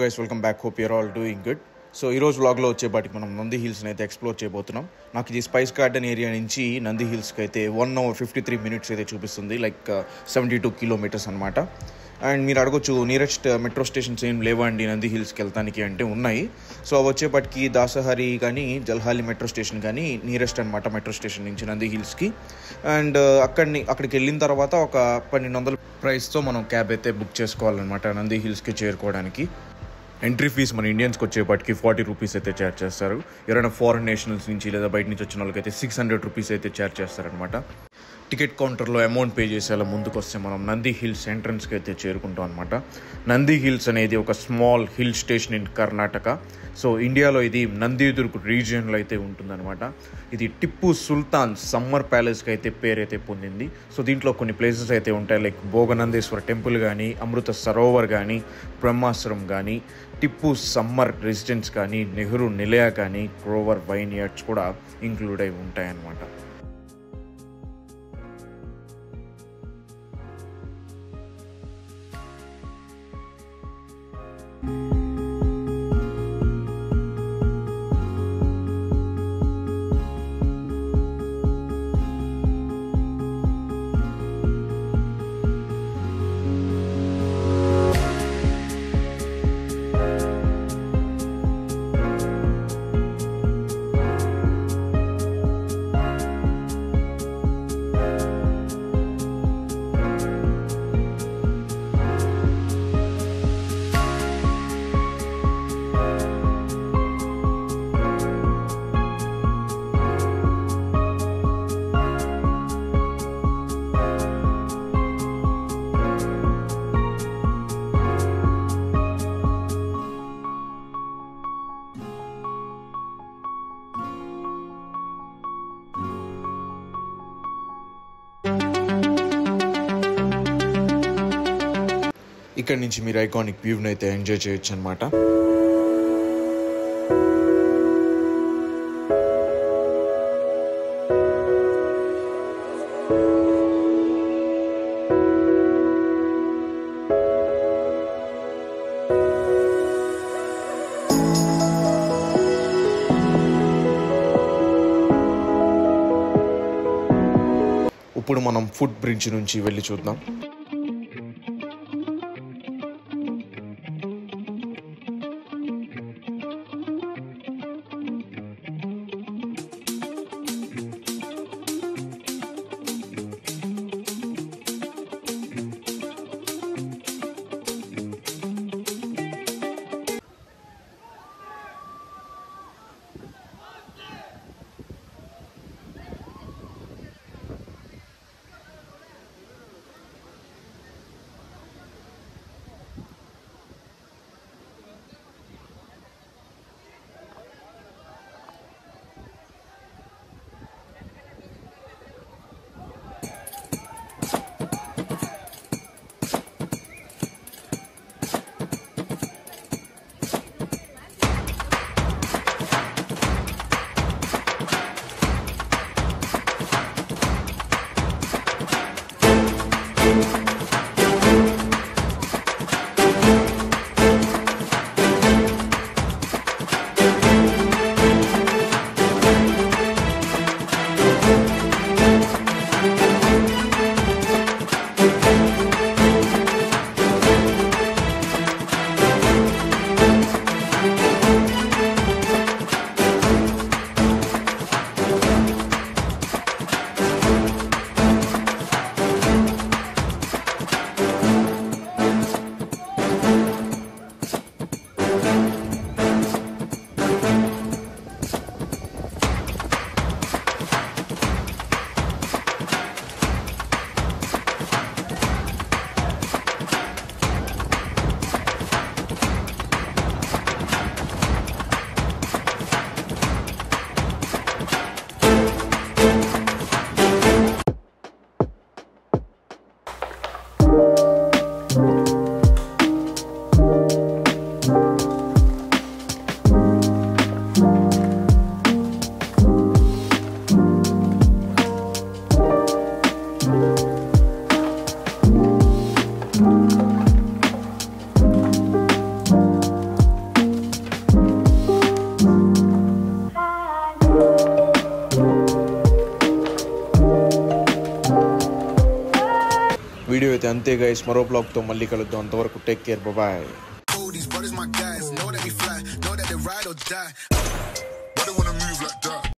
Guys, welcome back. Hope your all doing good. So ఈరోజు వ్లాగ్లో వచ్చేపాటికి మనం నంది హిల్స్ని అయితే ఎక్స్ప్లోర్ చేయబోతున్నాం. నాకు ఇది స్పైస్ గార్డెన్ ఏరియా నుంచి నంది హిల్స్కి అయితే 1 hour 53 minutes అయితే చూపిస్తుంది, లైక్ 72 kilometers అనమాట. అండ్ మీరు అడగొచ్చు, నియరెస్ట్ మెట్రో స్టేషన్స్ ఏం లేవండి నంది హిల్స్కి వెళ్తానికి అంటే ఉన్నాయి. సో అవి వచ్చేపాటికి దాసహరి కానీ జల్హాలి మెట్రో స్టేషన్ కానీ నియరెస్ట్ అనమాట మెట్రో స్టేషన్ నుంచి నంది హిల్స్కి. అండ్ అక్కడికి వెళ్ళిన తర్వాత ఒక 1200 ప్రైస్తో మనం క్యాబ్ అయితే బుక్ చేసుకోవాలన్నమాట నంది హిల్స్కి చేరుకోవడానికి. ఎంట్రీ ఫీజ్ మన ఇండియన్స్కి వచ్చేపాటికి 40 rupees అయితే ఛార్జ్ చేస్తారు. ఎవరైనా ఫారెన్ నేషనల్స్ నుంచి లేదా బయట నుంచి వచ్చిన వాళ్ళకైతే 600 rupees అయితే ఛార్జ్ చేస్తారనమాట. టికెట్ కౌంటర్లో అమౌంట్ పే చేసేలా ముందుకు వస్తే మనం నంది హిల్స్ ఎంట్రన్స్కి అయితే చేరుకుంటాం అనమాట. నంది హిల్స్ అనేది ఒక small hill station in Karnataka. So ఇండియాలో ఇది నందిదుర్గ్ రీజియన్లో అయితే ఉంటుందన్నమాట. ఇది టిప్పు సుల్తాన్ సమ్మర్ ప్యాలెస్కి అయితే పేరైతే పొందింది. సో దీంట్లో కొన్ని ప్లేసెస్ అయితే ఉంటాయి, లైక్ భోగనందేశ్వర టెంపుల్ కానీ, అమృత సరోవర్ కానీ, బ్రహ్మాశ్రమ్ కానీ, టిప్పు సమ్మర్ రెసిడెన్స్ కానీ, నెహ్రూ నిలయ కానీ, క్రోవర్ వైన్ యార్డ్స్ కూడా ఇంక్లూడ్ అయి ఉంటాయన్నమాట. ఇక్కడ నుంచి మీరు ఐకానిక్ వ్యూని అయితే ఎంజాయ్ చేయొచ్చు అనమాట. ఇప్పుడు మనం ఫుట్ బ్రిడ్జ్ నుంచి వెళ్ళి చూద్దాం. వీడియో అయితే అంతే గైస్, మరో బ్లాగ్తో మళ్ళీ కలుద్దాం. అంతవరకు take care, bye. These brothers my guys, know that we fly, know that they ride or die. Why they wanna move like that?